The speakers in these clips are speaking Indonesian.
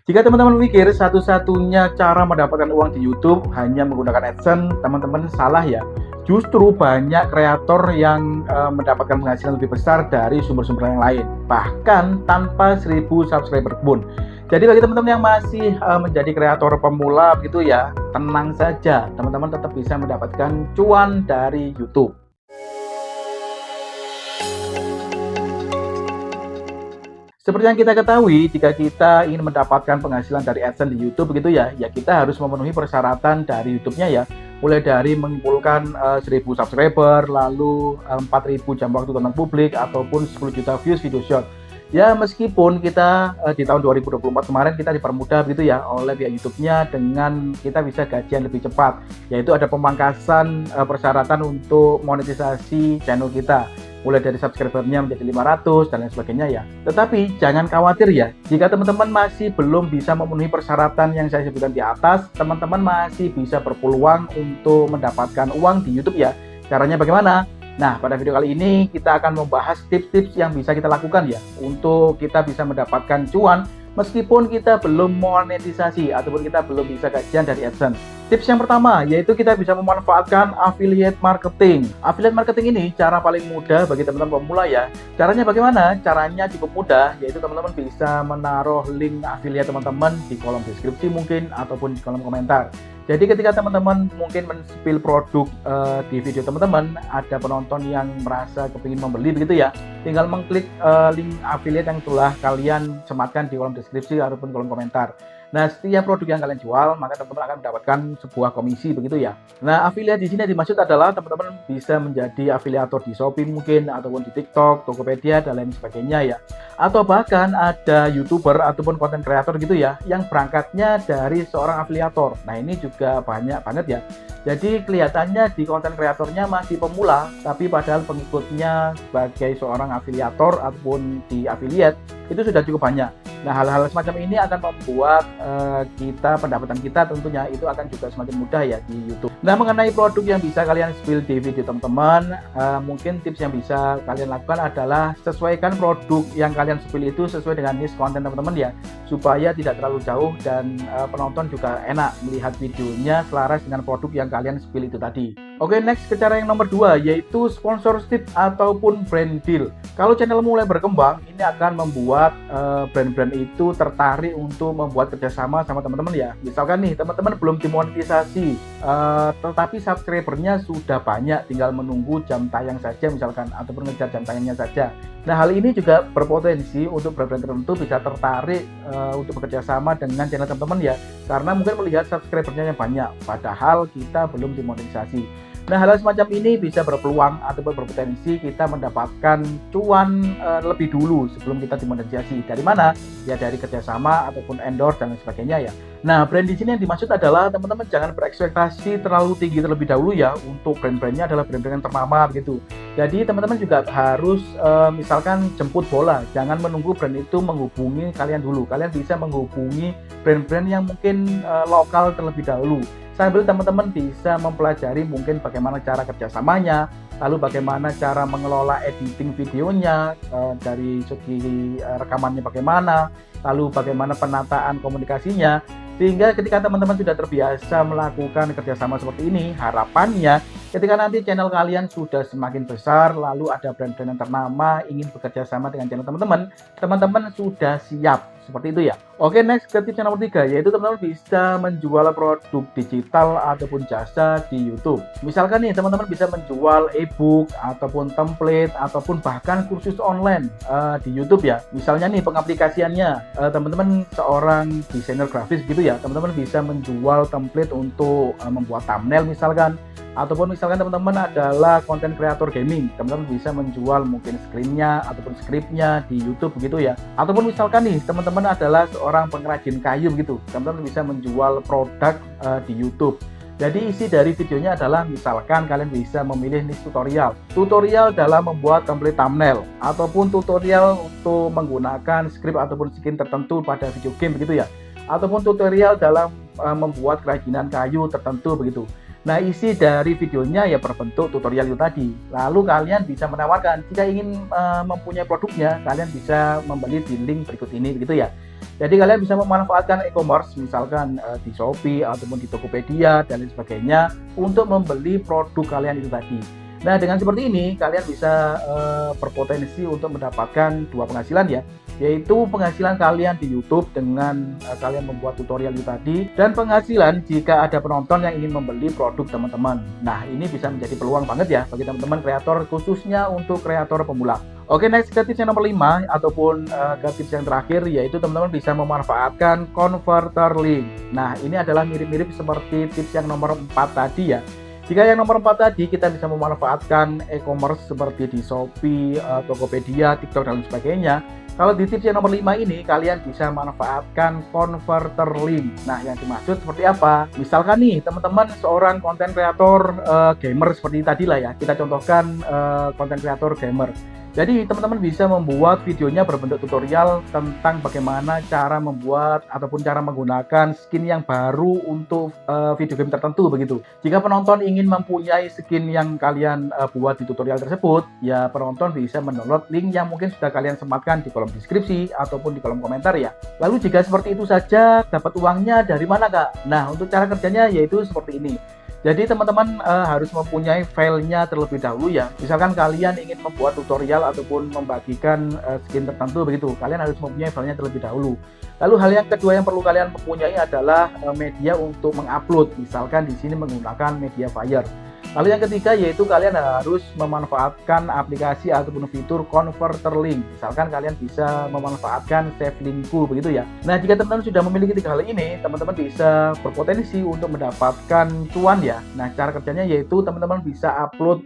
Jika teman-teman pikir satu-satunya cara mendapatkan uang di YouTube hanya menggunakan AdSense, teman-teman salah ya. Justru banyak kreator yang mendapatkan penghasilan lebih besar dari sumber-sumber yang lain, bahkan tanpa 1000 subscriber pun. Jadi bagi teman-teman yang masih menjadi kreator pemula gitu ya, tenang saja, teman-teman tetap bisa mendapatkan cuan dari YouTube. Seperti yang kita ketahui, jika kita ingin mendapatkan penghasilan dari AdSense di YouTube begitu ya, ya kita harus memenuhi persyaratan dari YouTube-nya ya. Mulai dari mengumpulkan 1000 subscriber, lalu 4000 jam waktu tonton publik, ataupun 10 juta views video short. Ya meskipun kita di tahun 2024 kemarin kita dipermudah begitu ya oleh pihak YouTube-nya dengan kita bisa gajian lebih cepat, yaitu ada pemangkasan persyaratan untuk monetisasi channel kita, mulai dari subscribernya menjadi 500 dan lain sebagainya ya. Tetapi jangan khawatir ya, jika teman-teman masih belum bisa memenuhi persyaratan yang saya sebutkan di atas, teman-teman masih bisa berpeluang untuk mendapatkan uang di YouTube ya. Caranya bagaimana? Nah, pada video kali ini kita akan membahas tips-tips yang bisa kita lakukan ya untuk kita bisa mendapatkan cuan meskipun kita belum monetisasi ataupun kita belum bisa gajian dari AdSense. Tips yang pertama yaitu kita bisa memanfaatkan affiliate marketing. Affiliate marketing ini cara paling mudah bagi teman-teman pemula ya. Caranya bagaimana? Caranya cukup mudah, yaitu teman-teman bisa menaruh link affiliate teman-teman di kolom deskripsi mungkin ataupun di kolom komentar. Jadi ketika teman-teman mungkin men-spill produk di video teman-teman, ada penonton yang merasa kepingin membeli begitu ya, tinggal mengklik link affiliate yang telah kalian sematkan di kolom deskripsi ataupun kolom komentar. Nah, setiap produk yang kalian jual, maka teman-teman akan mendapatkan sebuah komisi begitu ya. Nah, affiliate di sini dimaksud adalah teman-teman bisa menjadi afiliator di Shopee mungkin, ataupun di TikTok, Tokopedia, dan lain sebagainya ya. Atau bahkan ada YouTuber ataupun konten kreator gitu ya, yang berangkatnya dari seorang afiliator. Nah, ini juga banyak banget ya. Jadi kelihatannya di konten kreatornya masih pemula, tapi padahal pengikutnya sebagai seorang afiliator ataupun di affiliate itu sudah cukup banyak. Nah, hal-hal semacam ini akan membuat pendapatan kita tentunya itu akan juga semakin mudah ya di YouTube. Nah, mengenai produk yang bisa kalian spill di video teman-teman, mungkin tips yang bisa kalian lakukan adalah sesuaikan produk yang kalian spill itu sesuai dengan niche konten teman-teman ya, supaya tidak terlalu jauh dan penonton juga enak melihat videonya selaras dengan produk yang kalian spill itu tadi. Oke, next ke cara yang nomor 2 yaitu sponsorship ataupun brand deal. Kalau channel mulai berkembang, ini akan membuat brand-brand itu tertarik untuk membuat kerjasama sama teman-teman ya. Misalkan nih, teman-teman belum dimonetisasi, tetapi subscribernya sudah banyak, tinggal menunggu jam tayang saja misalkan, ataupun ngejar jam tayangnya saja. Nah, hal ini juga berpotensi untuk brand-brand tertentu bisa tertarik untuk bekerjasama dengan channel teman-teman ya, karena mungkin melihat subscribernya yang banyak, padahal kita belum dimonetisasi. Nah, hal semacam ini bisa berpeluang ataupun berpotensi kita mendapatkan cuan lebih dulu sebelum kita dimonetisasi. Dari mana? Ya dari kerjasama ataupun endorse dan lain sebagainya ya. Nah, brand di sini yang dimaksud adalah teman-teman jangan berekspektasi terlalu tinggi terlebih dahulu ya untuk brand-brandnya adalah brand-brand yang ternama begitu. Jadi teman-teman juga harus misalkan jemput bola, jangan menunggu brand itu menghubungi kalian dulu. Kalian bisa menghubungi brand-brand yang mungkin lokal terlebih dahulu. Sambil teman-teman bisa mempelajari mungkin bagaimana cara kerjasamanya, lalu bagaimana cara mengelola editing videonya, dari segi rekamannya bagaimana, lalu bagaimana penataan komunikasinya, sehingga ketika teman-teman sudah terbiasa melakukan kerjasama seperti ini, harapannya ketika nanti channel kalian sudah semakin besar, lalu ada brand-brand yang ternama ingin bekerja sama dengan channel teman-teman, teman-teman sudah siap. Seperti itu ya. Oke, next ke tips yang nomor 3, yaitu teman-teman bisa menjual produk digital ataupun jasa di YouTube. Misalkan nih, teman-teman bisa menjual e-book ataupun template ataupun bahkan kursus online di YouTube ya. Misalnya nih pengaplikasiannya, teman-teman seorang desainer grafis gitu ya, teman-teman bisa menjual template untuk membuat thumbnail misalkan, ataupun misalkan teman-teman adalah konten kreator gaming, teman-teman bisa menjual mungkin screennya ataupun scriptnya di YouTube begitu ya. Ataupun misalkan nih teman-teman adalah seorang pengrajin kayu gitu, teman-teman bisa menjual produk di YouTube. Jadi isi dari videonya adalah misalkan kalian bisa memilih niche tutorial dalam membuat template thumbnail, ataupun tutorial untuk menggunakan script ataupun skin tertentu pada video game begitu ya, ataupun tutorial dalam membuat kerajinan kayu tertentu begitu. Nah, isi dari videonya ya berbentuk tutorial itu tadi. Lalu kalian bisa menawarkan, jika ingin mempunyai produknya, kalian bisa membeli di link berikut ini begitu ya. Jadi kalian bisa memanfaatkan e-commerce misalkan di Shopee ataupun di Tokopedia dan lain sebagainya untuk membeli produk kalian itu tadi. Nah, dengan seperti ini kalian bisa berpotensi untuk mendapatkan dua penghasilan ya, yaitu penghasilan kalian di YouTube dengan kalian membuat tutorial itu tadi, dan penghasilan jika ada penonton yang ingin membeli produk teman-teman. Nah, ini bisa menjadi peluang banget ya bagi teman-teman kreator, khususnya untuk kreator pemula. Oke, next ke tips yang nomor 5 ataupun ke tips yang terakhir, yaitu teman-teman bisa memanfaatkan converter link. Nah, ini adalah mirip-mirip seperti tips yang nomor 4 tadi ya. Jika yang nomor 4 tadi kita bisa memanfaatkan e-commerce seperti di Shopee, Tokopedia, TikTok dan lain sebagainya. Kalau di tips yang nomor 5 ini kalian bisa memanfaatkan converter link. Nah, yang dimaksud seperti apa? Misalkan nih teman-teman seorang konten kreator gamer seperti tadi lah ya. Kita contohkan konten kreator gamer. Jadi teman-teman bisa membuat videonya berbentuk tutorial tentang bagaimana cara membuat ataupun cara menggunakan skin yang baru untuk video game tertentu begitu. Jika penonton ingin mempunyai skin yang kalian buat di tutorial tersebut, ya penonton bisa mendownload link yang mungkin sudah kalian sematkan di kolom deskripsi ataupun di kolom komentar ya. Lalu jika seperti itu saja, dapat uangnya dari mana Kak? Nah, untuk cara kerjanya yaitu seperti ini. Jadi teman-teman harus mempunyai filenya terlebih dahulu ya. Misalkan kalian ingin membuat tutorial ataupun membagikan skin tertentu begitu, kalian harus mempunyai filenya terlebih dahulu. Lalu hal yang kedua yang perlu kalian mempunyai adalah media untuk mengupload. Misalkan di sini menggunakan Mediafire. Lalu yang ketiga yaitu kalian harus memanfaatkan aplikasi ataupun fitur converter link. Misalkan kalian bisa memanfaatkan save linkku begitu ya. Nah, jika teman-teman sudah memiliki tiga hal ini, teman-teman bisa berpotensi untuk mendapatkan cuan ya. Nah, cara kerjanya yaitu teman-teman bisa upload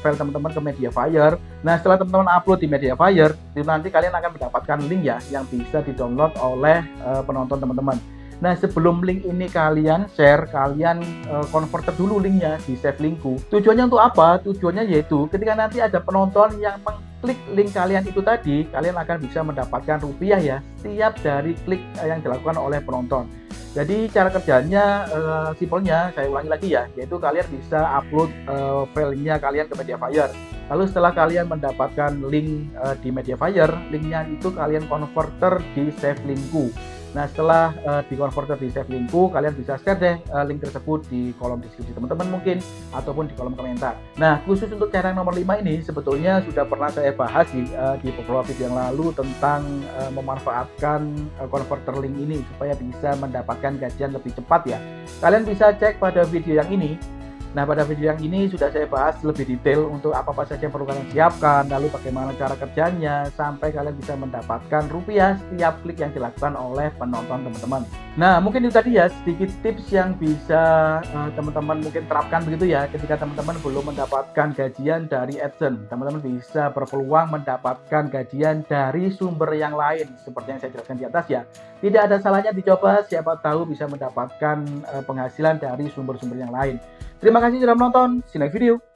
file teman-teman ke Mediafire. Nah, setelah teman-teman upload di Mediafire, itu nanti kalian akan mendapatkan link ya yang bisa di-download oleh penonton teman-teman. Nah, sebelum link ini kalian share, kalian converter dulu linknya di save linkku. Tujuannya untuk apa? Tujuannya yaitu ketika nanti ada penonton yang mengklik link kalian itu tadi, kalian akan bisa mendapatkan rupiah ya setiap dari klik yang dilakukan oleh penonton. Jadi cara kerjanya simpelnya saya ulangi lagi ya, yaitu kalian bisa upload filenya kalian ke Mediafire. Lalu setelah kalian mendapatkan link di Mediafire, linknya itu kalian converter di save linkku. Nah, setelah di converter di save linkku, kalian bisa share deh link tersebut di kolom deskripsi teman-teman mungkin ataupun di kolom komentar. Nah, khusus untuk cara yang nomor 5 ini sebetulnya sudah pernah saya bahas di beberapa video yang lalu tentang memanfaatkan converter link ini supaya bisa mendapatkan gajian lebih cepat ya. Kalian bisa cek pada video yang ini. Nah, pada video yang ini sudah saya bahas lebih detail untuk apa-apa saja yang perlu kalian siapkan, lalu bagaimana cara kerjanya, sampai kalian bisa mendapatkan rupiah setiap klik yang dilakukan oleh penonton teman-teman. Nah, mungkin itu tadi ya sedikit tips yang bisa teman-teman mungkin terapkan begitu ya ketika teman-teman belum mendapatkan gajian dari AdSense. Teman-teman bisa berpeluang mendapatkan gajian dari sumber yang lain seperti yang saya jelaskan di atas ya. Tidak ada salahnya dicoba, siapa tahu bisa mendapatkan penghasilan dari sumber-sumber yang lain. Terima kasih sudah menonton. See you next video.